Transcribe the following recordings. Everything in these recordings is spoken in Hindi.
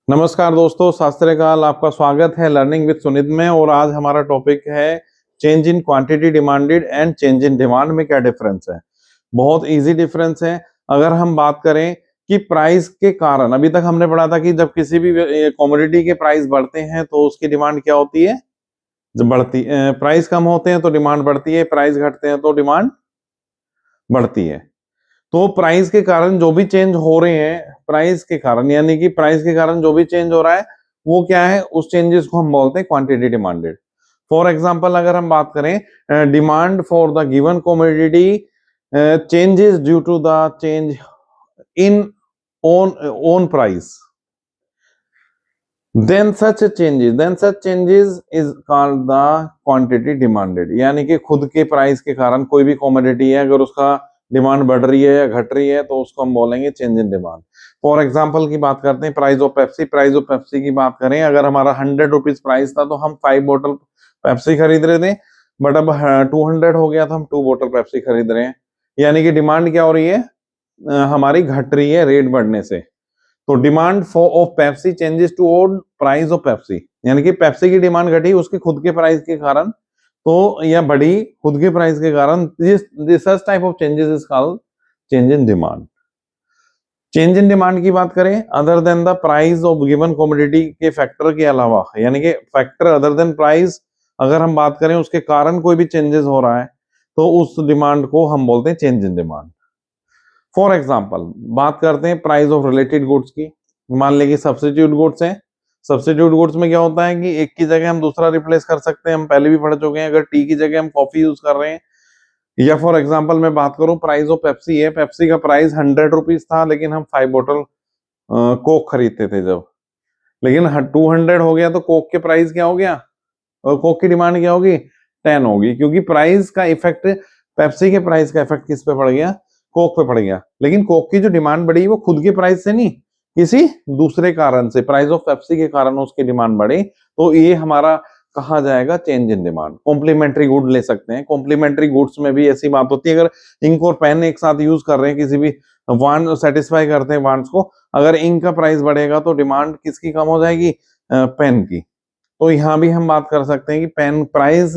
नमस्कार दोस्तों, सत श्री अकाल। आपका स्वागत है लर्निंग विद सुनिध में। और आज हमारा टॉपिक है change in quantity demanded and change in demand में क्या डिफरेंस है। बहुत इजी डिफरेंस है। अगर हम बात करें कि प्राइस के कारण, अभी तक हमने पढ़ा था कि जब किसी भी कमोडिटी के प्राइस बढ़ते हैं तो उसकी डिमांड क्या होती है, जब प्राइस कम होते हैं तो डिमांड बढ़ती है, प्राइस घटते हैं तो डिमांड बढ़ती है। तो प्राइस के कारण जो भी चेंज हो रहे हैं, प्राइस के कारण यानी कि प्राइस के कारण जो भी चेंज हो रहा है वो क्या है, उस चेंजेस को हम बोलते हैं क्वांटिटी डिमांडेड। फॉर एग्जांपल अगर हम बात करें demand for the given commodity changes due to the change in own own price, then such changes is called the quantity demanded। यानी कि खुद के प्राइस के कारण कोई भी कमोडिटी है, अगर उसका डिमांड बढ़ रही है या घट रही है तो उसको हम बोलेंगे change in demand. For example की बात करते हैं, price of Pepsi. Price of Pepsi की बात करें, अगर हमारा 100 रुपीज प्राइस था तो हम 5 बोतल पेप्सी खरीद रहे थे, बट अब 200 हो गया तो हम 2 बोतल पेप्सी खरीद रहे हैं। यानी कि डिमांड क्या हो रही है, हमारी घट रही है रेट बढ़ने से। तो demand for of Pepsi changes to own price of Pepsi, यानी कि पेप्सी की डिमांड घटी उसके खुद के प्राइस के कारण, तो या बढ़ी खुद के प्राइस के कारण। This such type of changes is called change in demand. Change in demand की बात करें, other than the price of given commodity के फैक्टर के अलावा, यानी कि फैक्टर अदर देन प्राइस, अगर हम बात करें उसके कारण कोई भी चेंजेस हो रहा है तो उस डिमांड को हम बोलते हैं change in demand. For example बात करते हैं प्राइस ऑफ रिलेटेड गुड्स की। मान लें कि सब्स्टिट्यूट गुड्स है। सब्स्टिट्यूट गुड्स में क्या होता है कि एक की जगह हम दूसरा रिप्लेस कर सकते हैं, हम पहले भी पढ़ चुके हैं। अगर टी की जगह हम कॉफी यूज कर रहे हैं, या फॉर एग्जाम्पल मैं बात करूं प्राइस ऑफ पेप्सी है। पेप्सी का प्राइस 100 रुपीज था, लेकिन हम 5 बोतल कोक खरीदते थे जब, लेकिन 200 हो गया तो कोक के प्राइस क्या हो गया, और कोक की डिमांड क्या होगी, 10 होगी। क्योंकि प्राइस का इफेक्ट, पेप्सी के प्राइस का इफेक्ट किस पे पड़ गया, कोक पे पड़ गया। लेकिन कोक की जो डिमांड बढ़ी वो खुद के प्राइस से नहीं, किसी दूसरे कारण से, प्राइस ऑफ पेप्सी के कारण उसकी डिमांड बढ़ी। तो ये हमारा कहा जाएगा change in demand. Complementary good ले सकते हैं। कॉम्प्लीमेंट्री गुड्स में भी ऐसी बात होती है, अगर इंक और पेन एक साथ यूज कर रहे हैं, किसी भी वांट सेटिस्फाई करते हैं वांट्स को, अगर इंक का प्राइस बढ़ेगा तो डिमांड किसकी कम हो जाएगी, पेन की। तो यहाँ भी हम बात कर सकते हैं कि पेन प्राइस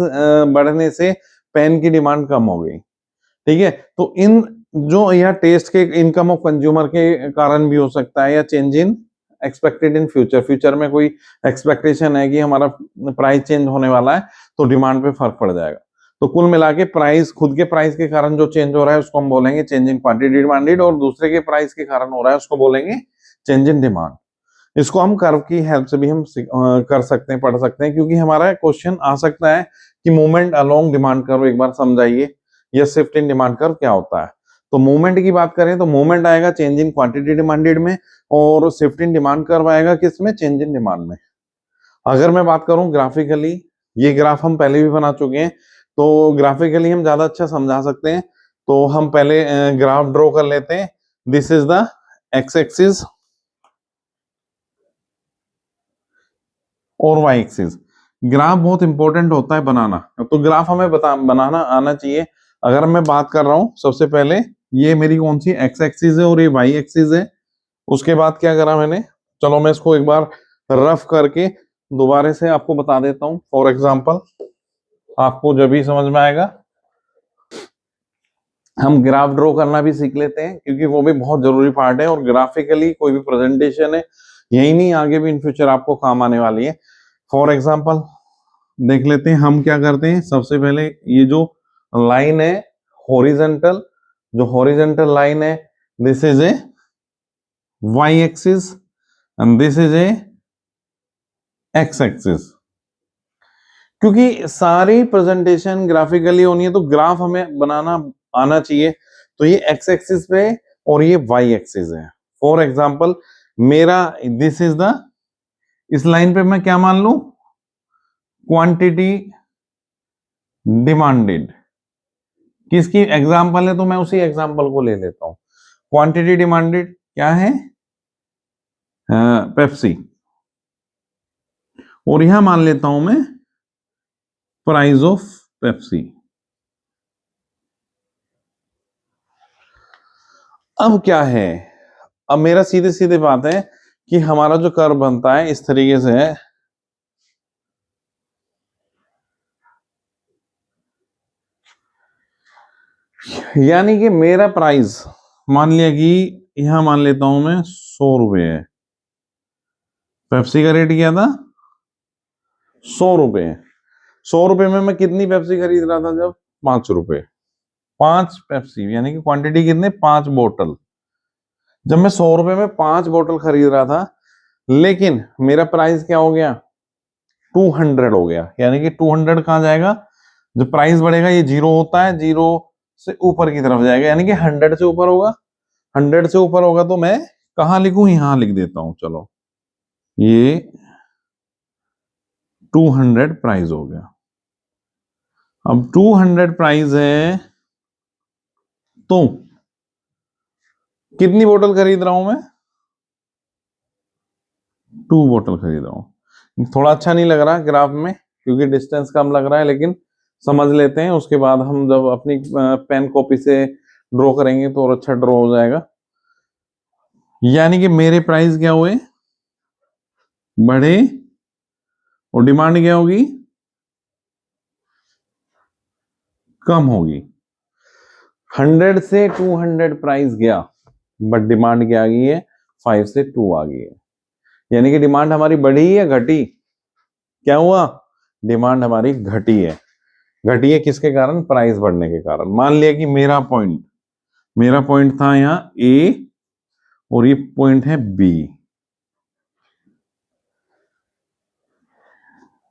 बढ़ने से पेन की डिमांड कम हो गई। ठीक है, तो इन जो यह टेस्ट के इनकम ऑफ कंज्यूमर के कारण भी हो सकता है, या change in expected in future, future में कोई एक्सपेक्टेशन है कि हमारा प्राइस चेंज होने वाला है तो डिमांड पे फर्क पड़ जाएगा। तो कुल मिला के प्राइस, खुद के प्राइस के कारण जो चेंज हो रहा है उसको हम बोलेंगे चेंज इन क्वांटिटी डिमांडेड, और दूसरे के प्राइस के कारण हो रहा है उसको बोलेंगे चेंज इन डिमांड। इसको हम कर्व की हेल्प से भी हम कर सकते हैं, पढ़ सकते हैं, क्योंकि हमारा क्वेश्चन आ सकता है कि मूवमेंट अलोंग डिमांड कर्व एक बार समझाइए, या शिफ्ट इन डिमांड कर्व क्या होता है। तो मूवमेंट की बात करें तो मूवमेंट आएगा चेंज इन क्वांटिटी डिमांडेड में, और शिफ्ट इन डिमांड कर्व आएगा किस में, चेंज इन डिमांड में। अगर मैं बात करूं ग्राफिकली, ये ग्राफ हम पहले भी बना चुके हैं, तो ग्राफिकली हम ज्यादा अच्छा समझा सकते हैं। तो हम पहले ग्राफ ड्रॉ कर लेते हैं। This is the x axis और वाई एक्सिस। ग्राफ बहुत इंपॉर्टेंट होता है बनाना, तो ग्राफ हमें बनाना आना चाहिए। अगर मैं बात कर रहा हूं, सबसे पहले ये मेरी कौन सी एक्स एक्सिस है और ये वाई एक्सिस है। उसके बाद क्या करा मैंने, चलो मैं इसको एक बार रफ करके दोबारा से आपको बता देता हूं। फॉर एग्जांपल आपको जब भी समझ में आएगा, हम ग्राफ ड्रॉ करना भी सीख लेते हैं, क्योंकि वो भी बहुत जरूरी पार्ट है। और ग्राफिकली कोई भी प्रेजेंटेशन है, यही नहीं आगे भी इन फ्यूचर आपको काम आने वाली है। फॉर एग्जाम्पल देख लेते हैं हम क्या करते हैं। सबसे पहले ये जो लाइन है हॉरिजॉन्टल, जो हॉरिजॉन्टल लाइन है, this is a Y axis and this is a X axis. क्योंकि सारी प्रेजेंटेशन ग्राफिकली होनी है तो ग्राफ हमें बनाना आना चाहिए। तो ये एक्स एक्सिस पे और ये वाई एक्सिस है। फॉर एग्जाम्पल मेरा दिस इज द, इस लाइन पे मैं क्या मान लू, क्वांटिटी डिमांडेड। किसकी एग्जाम्पल है तो मैं उसी एग्जाम्पल को ले लेता हूं। क्वांटिटी डिमांडेड क्या है, पेप्सी, और यहां मान लेता हूं मैं प्राइस ऑफ पेप्सी। अब क्या है, अब मेरा सीधे सीधे बात है कि हमारा जो कर्व बनता है इस तरीके से है, यानी कि मेरा प्राइस मान लिया कि यहां मान लेता हूं मैं 100 रुपए है, पेप्सी का रेट क्या था 100 रुपए है। 100 रुपए में मैं कितनी पेप्सी खरीद रहा था जब 5 रुपए, 5 पेप्सी यानी कि क्वांटिटी कितने 5 बोतल। जब मैं 100 रुपए में 5 बोतल खरीद रहा था, लेकिन मेरा प्राइस क्या हो गया 200 हो गया, यानी कि 200 कहाँ जाएगा, जब प्राइस बढ़ेगा ये जीरो होता है, जीरो से ऊपर की तरफ जाएगा, यानी कि 100 से ऊपर होगा। 100 से ऊपर होगा तो मैं कहाँ लिखूं, यहां लिख देता हूं, चलो ये 200 प्राइस हो गया। अब 200 प्राइस है तो कितनी बोतल खरीद रहा हूं मैं 2 बोतल खरीद रहा हूं। थोड़ा अच्छा नहीं लग रहा ग्राफ में क्योंकि डिस्टेंस कम लग रहा है, लेकिन समझ लेते हैं, उसके बाद हम जब अपनी पेन कॉपी से ड्रॉ करेंगे तो और अच्छा ड्रॉ हो जाएगा। यानी कि मेरे प्राइस क्या हुए बढ़े और डिमांड क्या होगी कम होगी। 100 से 200 प्राइस गया, बट डिमांड क्या आ गई है 5 से 2 आ गई है, यानी कि डिमांड हमारी बढ़ी या घटी, क्या हुआ डिमांड हमारी घटी है। घटी है किसके कारण प्राइस बढ़ने के कारण। मान लिया कि मेरा पॉइंट था यहाँ ए और ये पॉइंट है बी,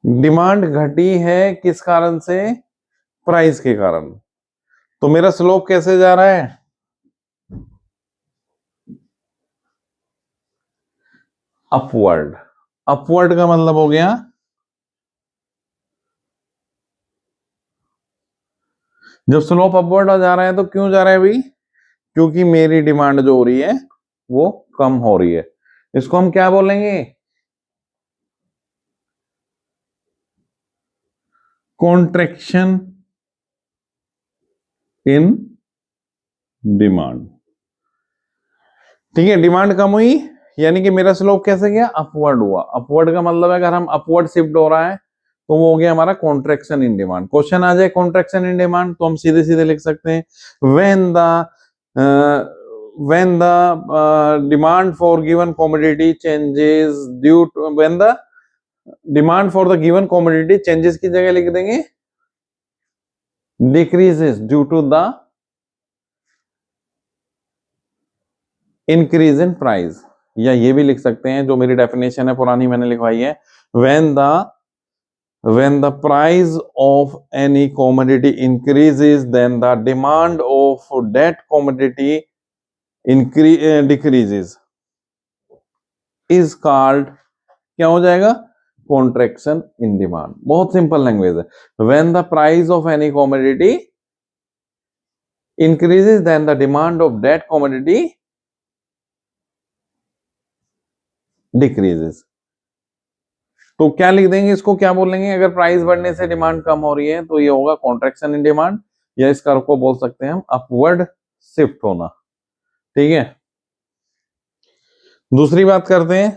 डिमांड घटी है किस कारण से प्राइस के कारण। तो मेरा स्लोप कैसे जा रहा है अपवर्ड। अपवर्ड का मतलब हो गया जब स्लोप अपवर्ड जा रहा है तो क्यों जा रहा है भाई, क्योंकि मेरी डिमांड जो हो रही है वो कम हो रही है। इसको हम क्या बोलेंगे कॉन्ट्रैक्शन इन डिमांड। ठीक है, डिमांड कम हुई यानी कि मेरा स्लोप कैसे गया अपवर्ड हुआ। अपवर्ड का मतलब है अगर हम अपवर्ड शिफ्ट हो रहा है तो वो हो गया हमारा कॉन्ट्रैक्शन इन डिमांड। क्वेश्चन आ जाए कॉन्ट्रैक्शन इन डिमांड तो हम सीधे सीधे लिख सकते हैं when the demand for given commodity changes due to when the demand for the given commodity changes की जगह लिख देंगे decreases due to the increase in price, या ये भी लिख सकते हैं जो मेरी डेफिनेशन है पुरानी मैंने लिखवाई है when the price of any commodity increases then the demand of that commodity decreases is called क्या हो जाएगा contraction in demand। बहुत सिंपल लैंग्वेज है। when the price of any commodity increases then the demand of that commodity decreases। तो क्या लिख देंगे इसको, क्या बोलेंगे अगर प्राइस बढ़ने से डिमांड कम हो रही है तो ये होगा कॉन्ट्रैक्शन इन डिमांड, या इस कर्व को बोल सकते हैं हम अपवर्ड शिफ्ट होना। ठीक है, दूसरी बात करते हैं।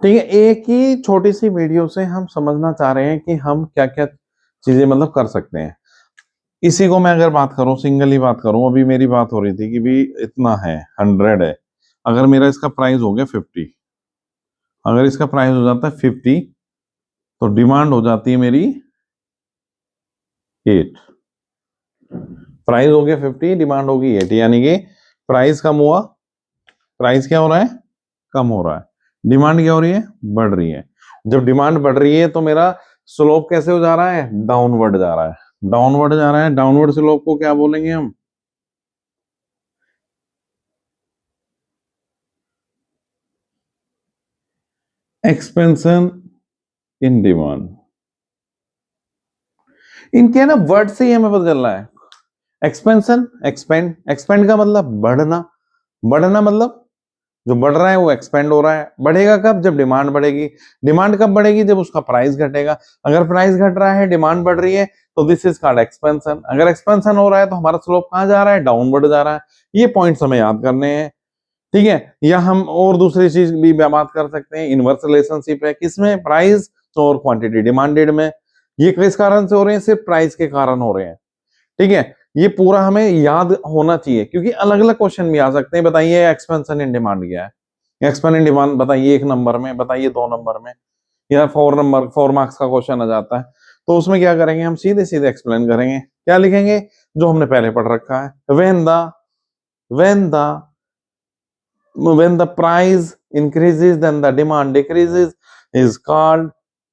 ठीक है, एक ही छोटी सी वीडियो से हम समझना चाह रहे हैं कि हम क्या क्या चीजें मतलब कर सकते हैं। इसी को मैं अगर बात करूं सिंगल ही बात करूं, अभी मेरी बात हो रही थी कि भी इतना है 100 है, अगर मेरा इसका प्राइस हो गया 50, अगर इसका प्राइस हो जाता है 50 तो डिमांड हो जाती है मेरी 8, प्राइस हो गया 50 डिमांड होगी 8, यानी कि प्राइस कम हुआ, प्राइस क्या हो रहा है कम हो रहा है, डिमांड क्या हो रही है बढ़ रही है। जब डिमांड बढ़ रही है तो मेरा स्लोप कैसे हो जा रहा है डाउनवर्ड जा रहा है, डाउनवर्ड जा रहा है। डाउनवर्ड स्लोप को क्या बोलेंगे हम एक्सपेंशन इन डिमांड। इनके ना वर्ड से ही हमें पता चल रहा है एक्सपेंशन, एक्सपेंड, एक्सपेंड का मतलब बढ़ना, बढ़ना मतलब जो बढ़ रहा है वो एक्सपेंड हो रहा है। बढ़ेगा कब? जब डिमांड बढ़ेगी। डिमांड कब बढ़ेगी? जब उसका प्राइस घटेगा। अगर प्राइस घट रहा है, डिमांड बढ़ रही है, तो दिस इज कॉल्ड एक्सपेंशन। अगर एक्सपेंशन हो रहा है तो हमारा स्लोप कहाँ जा रहा है? डाउनवर्ड जा रहा है। ये पॉइंट्स हमें याद करने हैं, ठीक है। या हम और दूसरी चीज भी बात कर सकते हैं, इनवर्स रिलेशनशिप है किसमें? प्राइस और क्वांटिटी डिमांडेड में। ये किस कारण से हो रहे हैं? सिर्फ प्राइस के कारण हो रहे हैं, ठीक है। ये पूरा हमें याद होना चाहिए, क्योंकि अलग अलग क्वेश्चन भी आ सकते हैं। बताइए एक्सपेंशन इन डिमांड क्या है? एक्सपेंशन इन डिमांड बताइए 1 नंबर में, बताइए 2 नंबर में, या 4 मार्क्स का क्वेश्चन आ जाता है। तो उसमें क्या करेंगे? हम सीधे सीधे एक्सप्लेन करेंगे। क्या लिखेंगे? जो हमने पहले पढ़ रखा है। when the price increases then the demand decreases is called,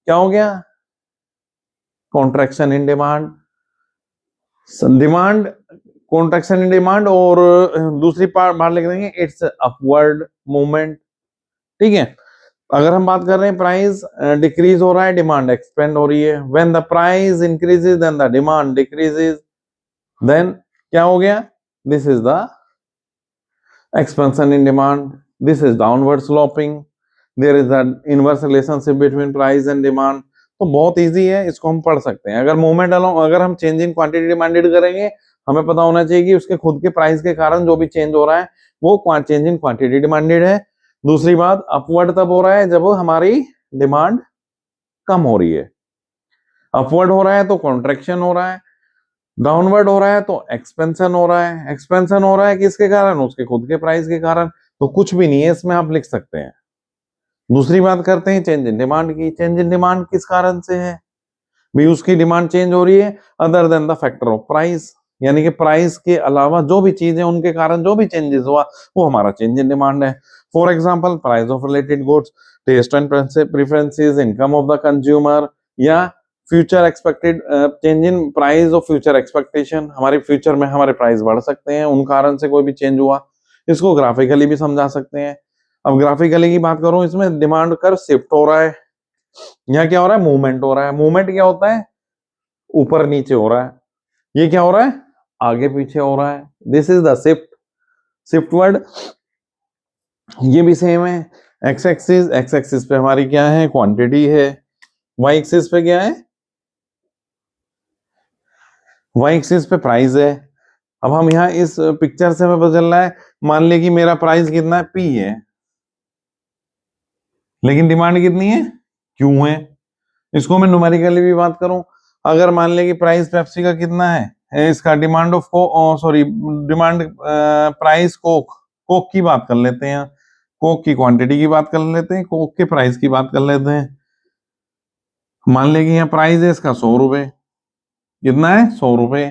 क्या हो गया? Contraction in demand. Demand contraction in demand, और दूसरी पार्ट बाहर लिख देंगे, इट्स अपवर्ड मूवमेंट, ठीक है। अगर हम बात कर रहे हैं प्राइस डिक्रीज हो रहा है, डिमांड एक्सपेंड हो रही है। When the price increases then the demand decreases, then क्या हो गया? This is the expansion in demand. This is downward sloping. There is an inverse relationship between price and demand. तो बहुत इजी है, इसको हम पढ़ सकते हैं। अगर मूवमेंट अलोंग, अगर हम चेंज इन क्वांटिटी डिमांडेड करेंगे, हमें पता होना चाहिए कि उसके खुद के प्राइस के कारण जो भी चेंज हो रहा है वो चेंज इन क्वांटिटी डिमांडेड है। दूसरी बात, अपवर्ड तब हो रहा है जब हमारी डिमांड कम हो रही है। अपवर्ड हो रहा है तो कॉन्ट्रैक्शन हो रहा है, डाउनवर्ड हो रहा है तो एक्सपेंशन हो रहा है। एक्सपेंशन हो रहा है किसके कारण? उसके खुद के प्राइस के कारण। तो कुछ भी नहीं है इसमें, आप लिख सकते हैं। दूसरी बात करते हैं चेंज इन डिमांड की। चेंज इन डिमांड किस कारण से है? भी उसकी डिमांड चेंज हो रही है other than the factor of price, यानी कि प्राइस के अलावा जो भी चीज है उनके कारण जो भी चेंजेस हुआ वो हमारा चेंज इन डिमांड है। For example, price of related goods, taste and preferences, income of the consumer, या future expected change in price of future expectation. हमारे फ्यूचर में हमारे प्राइस बढ़ सकते हैं, उन कारण से कोई भी चेंज हुआ। इसको ग्राफिकली भी समझा सकते हैं। अब ग्राफिकली की बात करूं, इसमें डिमांड कर्व शिफ्ट हो रहा है। यहाँ क्या हो रहा है? मूवमेंट हो रहा है। मूवमेंट क्या होता है? ऊपर नीचे हो रहा है। ये क्या हो रहा है? आगे पीछे हो रहा है। This is the shift, shiftward. ये भी सेम है। एक्स एक्सिस पे हमारी क्या है? क्वांटिटी है। वाई एक्सिस पे क्या है? वाई एक्सिस पे प्राइस है। अब हम यहाँ इस पिक्चर से हमें पता चल रहा है, मान ले कि मेरा प्राइस कितना है? पी है, लेकिन डिमांड कितनी है? क्यू है। इसको मैं न्यूमेरिकली भी बात करूं, अगर मान ले कि प्राइस पेप्सी का कितना है, इसका demand of sorry demand price Coke, Coke की बात कर लेते हैं, कोक की क्वांटिटी की बात कर लेते हैं, कोक के प्राइस की बात कर लेते हैं। मान ले कि यहाँ प्राइस है इसका 100 रुपए, कितना है? 100 रुपए।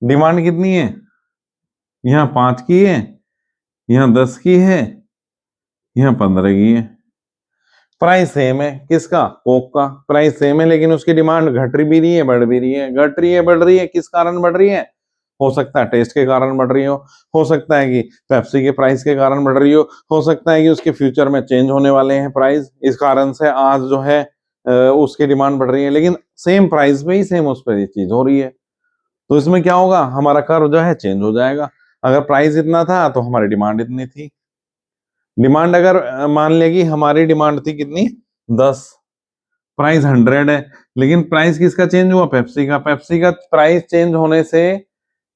डिमांड कितनी है? यहाँ 5 की है, यहाँ 10 की है, यहाँ 15 की है। प्राइस सेम है किसका? कोक का। प्राइस सेम है लेकिन उसकी डिमांड घट भी रही है, बढ़ भी रही है, घट रही है, बढ़ रही है। किस कारण बढ़ रही है? हो सकता है टेस्ट के कारण बढ़ रही हो सकता है कि पेप्सी के प्राइस के कारण बढ़ रही हो सकता है कि उसके फ्यूचर में चेंज होने वाले हैं प्राइस, इस कारण से आज जो है उसकी डिमांड बढ़ रही है, लेकिन सेम प्राइस पे ही सेम उस पर ये चीज हो रही है। तो इसमें क्या होगा? हमारा कर्व जो है चेंज हो जाएगा। अगर प्राइस इतना था तो हमारी डिमांड इतनी थी। डिमांड अगर मान ले कि हमारी डिमांड थी कितनी? 10, प्राइस 100 है, लेकिन प्राइस किसका चेंज हुआ? पेप्सी का। पेप्सी का प्राइस चेंज होने से,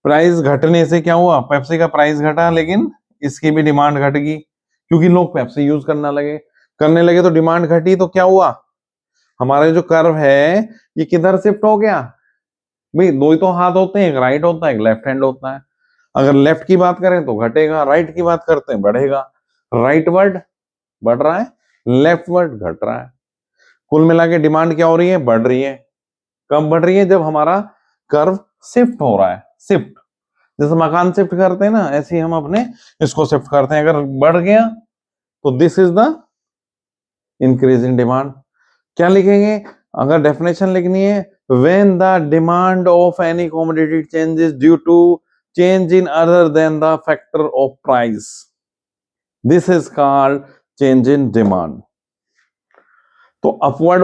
प्राइस घटने से क्या हुआ? पेप्सी का प्राइस घटा, लेकिन इसकी भी डिमांड घट गई, क्योंकि लोग पेप्सी यूज करने लगे तो डिमांड घटी। तो क्या हुआ? हमारे जो कर्व है ये किधर शिफ्ट हो गया? भाई दो ही तो हाथ होते हैं, एक राइट होता है, एक लेफ्ट हैंड होता है। अगर लेफ्ट की बात करें तो घटेगा, राइट की बात करते हैं बढ़ेगा। राइट वर्ड बढ़ रहा है, लेफ्ट वर्ड घट रहा है। कुल मिला के डिमांड क्या हो रही है? बढ़ रही है। कब बढ़ रही है? जब हमारा कर्व शिफ्ट हो रहा है। शिफ्ट जैसे मकान शिफ्ट करते हैं ना, ऐसे ही हम अपने इसको शिफ्ट करते हैं। अगर बढ़ गया तो this is the increase in demand. क्या लिखेंगे अगर डेफिनेशन लिखनी है? When the demand of any commodity changes due to change in other than the factor of price, this is called change in demand. तो अपवर्ड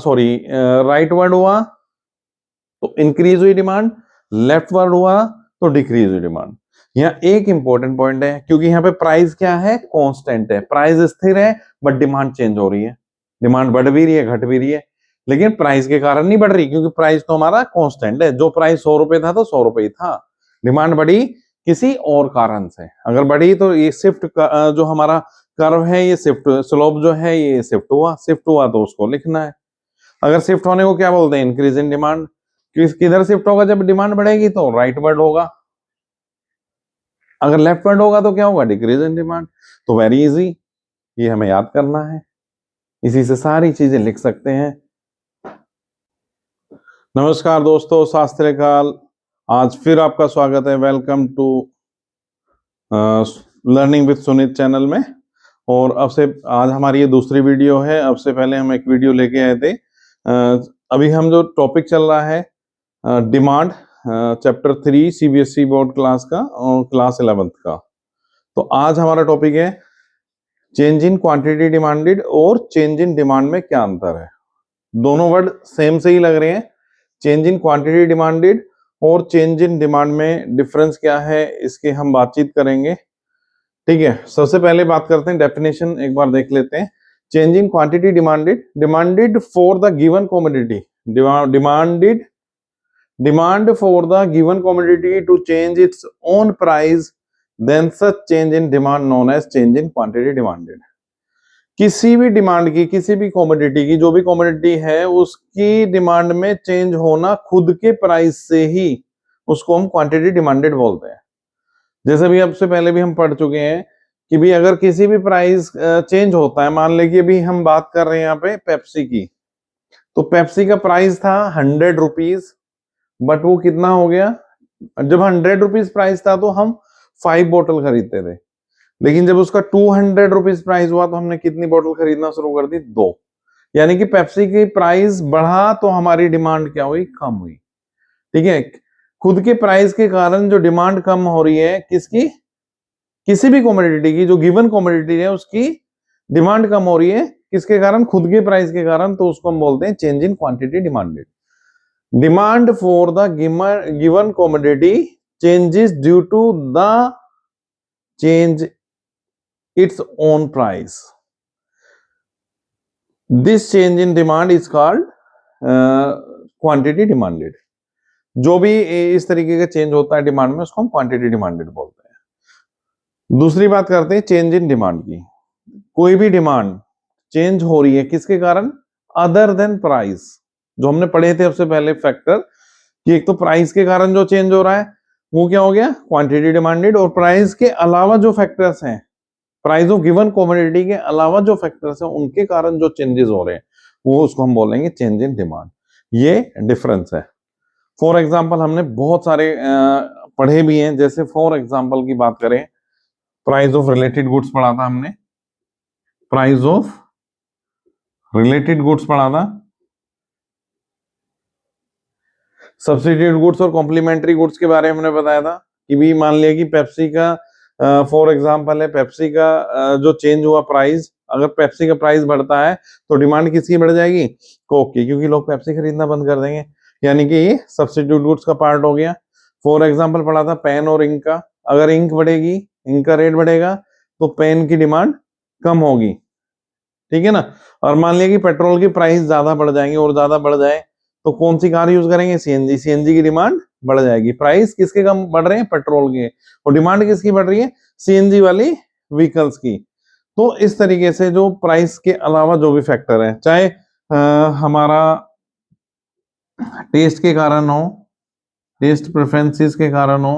सॉरी राइट वर्ड हुआ तो इंक्रीज हुई डिमांड, लेफ्ट वर्ड हुआ तो डिक्रीज हुई डिमांड। यहाँ एक इंपॉर्टेंट पॉइंट है, क्योंकि यहाँ पे प्राइस क्या है, कांस्टेंट है, प्राइस स्थिर है, बट डिमांड चेंज हो रही है, डिमांड बढ़ भी रही है, घट भी रही है, लेकिन प्राइस के कारण नहीं बढ़ रही, क्योंकि प्राइस तो हमारा कांस्टेंट है, जो प्राइस 100 रुपए था तो 100 रुपए ही था। डिमांड बढ़ी किसी और कारण से, अगर बढ़ी तो ये शिफ्ट जो हमारा कर्व है, ये शिफ्ट स्लोप जो है ये शिफ्ट हुआ तो उसको लिखना है। अगर शिफ्ट होने को क्या बोलते हैं, इंक्रीज इन डिमांड। किधर शिफ्ट होगा, जब डिमांड बढ़ेगी तो राइटवर्ड होगा, अगर लेफ्टवर्ड होगा तो क्या होगा, डिक्रीज इन डिमांड। तो वेरी इजी, ये हमें याद करना है, इसी से सारी चीजें लिख सकते हैं। नमस्कार दोस्तों, शास्त्रीय काल, आज फिर आपका स्वागत है। Welcome to learning with Sunit channel में। और अब से आज हमारी ये दूसरी वीडियो है। अब से पहले हम एक वीडियो लेके आए थे। अभी हम जो टॉपिक चल रहा है demand, chapter 3 CBSE board class का और क्लास 11th का। तो आज हमारा टॉपिक है चेंज इन क्वांटिटी डिमांडेड और चेंज इन डिमांड में क्या अंतर है। दोनों वर्ड सेम से ही लग रहे हैं, चेंज इन क्वांटिटी डिमांडेड और चेंज इन डिमांड में डिफरेंस क्या है, इसके हम बातचीत करेंगे। ठीक है, सबसे पहले बात करते हैं, डेफिनेशन एक बार देख लेते हैं। Change in quantity demanded for the given commodity, demand for the given commodity to change its own price, then such change in demand known as change in quantity demanded. किसी भी डिमांड की, किसी भी कमोडिटी की, जो भी कमोडिटी है उसकी डिमांड में चेंज होना खुद के प्राइस से ही, उसको हम क्वांटिटी डिमांडेड बोलते हैं। जैसे भी अब से पहले भी हम पढ़ चुके हैं कि भी अगर किसी भी प्राइस चेंज होता है, मान लें कि अभी हम बात कर रहे हैं यहाँ पे पेप्सी की, तो पेप्सी का प्राइस था 100 रुपीज, बट वो कितना हो गया, जब 100 रुपीज प्राइस था तो हम 5 बोतल खरीदते थे, लेकिन जब उसका 200 रुपीज प्राइस हुआ तो हमने कितनी बोतल खरीदना शुरू कर दी, 2। यानी कि पेप्सी की प्राइस बढ़ा तो हमारी डिमांड क्या हुई, कम हुई। ठीक है, खुद के प्राइस के कारण जो डिमांड कम हो रही है, किसकी, किसी भी कमोडिटी की, जो गिवन कमोडिटी है उसकी डिमांड कम हो रही है, किसके कारण, खुद के प्राइस के कारण, तो उसको हम बोलते हैं change in quantity demanded. Demand for the given commodity changes due to the change its own price. This change in demand is called quantity demanded. जो भी इस तरीके का चेंज होता है डिमांड में, उसको हम क्वांटिटी डिमांडेड बोलते हैं। दूसरी बात करते हैं चेंज इन डिमांड की। कोई भी डिमांड चेंज हो रही है किसके कारण, अदर देन प्राइस। जो हमने पढ़े थे सबसे पहले फैक्टर, कि एक तो प्राइस के कारण जो चेंज हो रहा है वो क्या हो गया, क्वांटिटी डिमांडेड, और प्राइस के अलावा जो फैक्टर्स हैं, प्राइस ऑफ गिवन कमोडिटी के अलावा जो फैक्टर्स हैं उनके कारण जो चेंजेस हो रहे हैं, वो उसको हम बोलेंगे चेंज इन डिमांड। ये डिफरेंस है। फॉर एग्जांपल हमने बहुत सारे पढ़े भी हैं, जैसे फॉर एग्जांपल की बात करें, प्राइस ऑफ रिलेटेड गुड्स पढ़ा था हमने, प्राइस ऑफ रिलेटेड गुड्स पढ़ा था, सब्स्टिट्यूट गुड्स और कॉम्प्लीमेंट्री गुड्स के बारे में हमने बताया था कि भी मान लिया कि पेप्सी का फॉर एग्जांपल है, पेप्सी का जो चेंज हुआ प्राइस, अगर पेप्सी का प्राइस बढ़ता है तो डिमांड किसकी बढ़ जाएगी, कोक की, क्योंकि लोग पेप्सी खरीदना बंद कर देंगे, यानी कि ये सब्स्टिट्यूट गुड्स का पार्ट हो गया। फॉर एग्जांपल पढ़ा था पेन और इंक का, अगर इंक बढ़ेगी, इंक का रेट बढ़ेगा तो पेन की डिमांड कम होगी। ठीक है ना। और मान लिया कि पेट्रोल की प्राइस ज्यादा बढ़ जाएंगे, और ज्यादा बढ़ जाए तो कौन सी कार यूज करेंगे, सीएनजी, सीएनजी की डिमांड बढ़ जाएगी। प्राइस किसके कम बढ़ रहे हैं, पेट्रोल के, और डिमांड किसकी बढ़ रही है, सीएनजी वाली व्हीकल्स की। तो इस तरीके से जो प्राइस के अलावा जो भी फैक्टर है, चाहे हमारा टेस्ट के कारण हो, टेस्ट प्रेफरेंसेस के कारण हो,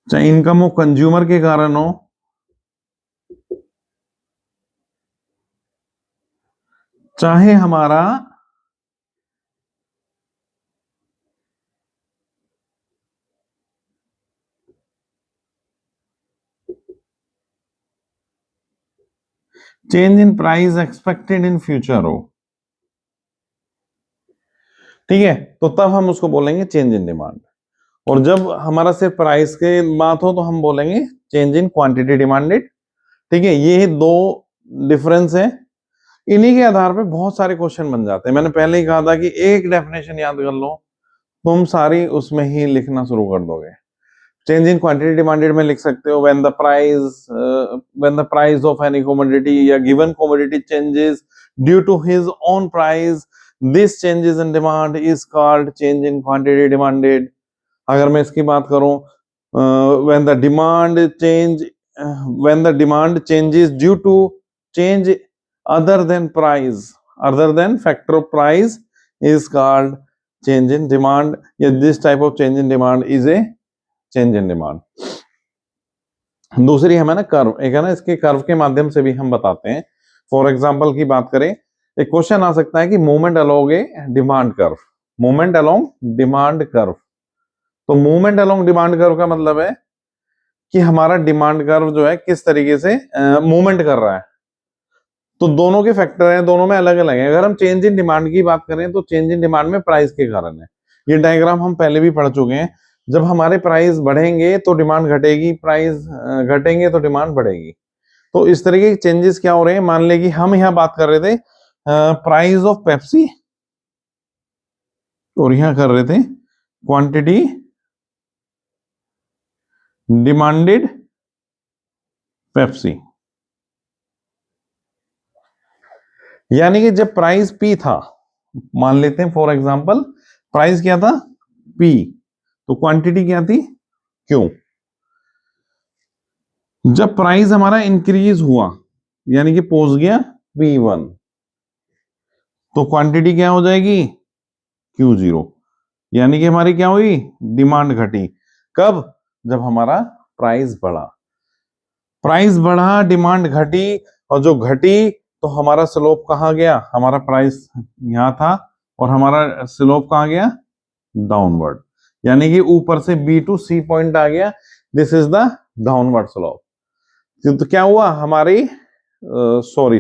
चाहे इनकम ऑफ कंज्यूमर के कारण हो, चाहे हमारा change in price expected in future हो। ठीक है, तो तब हम उसको बोलेंगे चेंज इन डिमांड। और जब हमारा सिर्फ प्राइस के बात हो तो हम बोलेंगे चेंज इन क्वांटिटी डिमांडेड। ठीक है, ये दो डिफरेंस है। इन्हीं के आधार पे बहुत सारे क्वेश्चन बन जाते हैं। मैंने पहले ही कहा था कि एक डेफिनेशन याद कर लो तुम सारी उसमें ही लिखना शुरू कर दोगे। चेंज इन क्वांटिटी डिमांडेड में लिख सकते हो when the price of any commodity या given commodity changes due to his own price, this changes in demand is called change in quantity demanded. अगर मैं इसकी बात करूं, when the demand changes due to change other than factor of price is called change in demand, या this type of change in demand is a change in demand। दूसरी हमें ना कर्व, एक है ना, इसके कर्व के माध्यम से भी हम बताते हैं। फॉर एग्जांपल की बात करें, एक क्वेश्चन आ सकता है कि movement along a demand curve, movement along demand curve. तो मूवमेंट अलोंग डिमांड कर्व का मतलब है कि हमारा डिमांड कर्व जो है किस तरीके से मूवमेंट कर रहा है। तो दोनों के फैक्टर हैं, दोनों में अलग अलग है। अगर हम चेंज इन डिमांड की बात करें तो चेंज इन डिमांड में प्राइस के कारण है। ये डायग्राम हम पहले भी पढ़ चुके हैं। जब हमारे प्राइस बढ़ेंगे तो डिमांड घटेगी, प्राइस घटेंगे तो डिमांड बढ़ेगी। तो इस तरीके के चेंजेस क्या हो रहे हैं, मान ले कि हम यहाँ बात कर रहे थे प्राइस ऑफ पेप्सी, और यहाँ कर रहे थे क्वांटिटी डिमांडेड पेप्सी। यानी कि जब प्राइस पी था, मान लेते हैं फॉर एग्जांपल प्राइस क्या था पी, तो क्वांटिटी क्या थी क्यू। जब प्राइस हमारा इंक्रीज हुआ यानी कि पहुंच गया P1, तो क्वांटिटी क्या हो जाएगी Q0, यानी कि हमारी क्या हुई, डिमांड घटी। कब, जब हमारा प्राइस बढ़ा, प्राइस बढ़ा डिमांड घटी, और जो घटी तो हमारा स्लोप कहां गया, हमारा प्राइस यहां था और हमारा स्लोप कहां गया, डाउनवर्ड, यानी कि ऊपर से B टू C पॉइंट आ गया। This is the downward slope. तो क्या हुआ हमारी, सॉरी,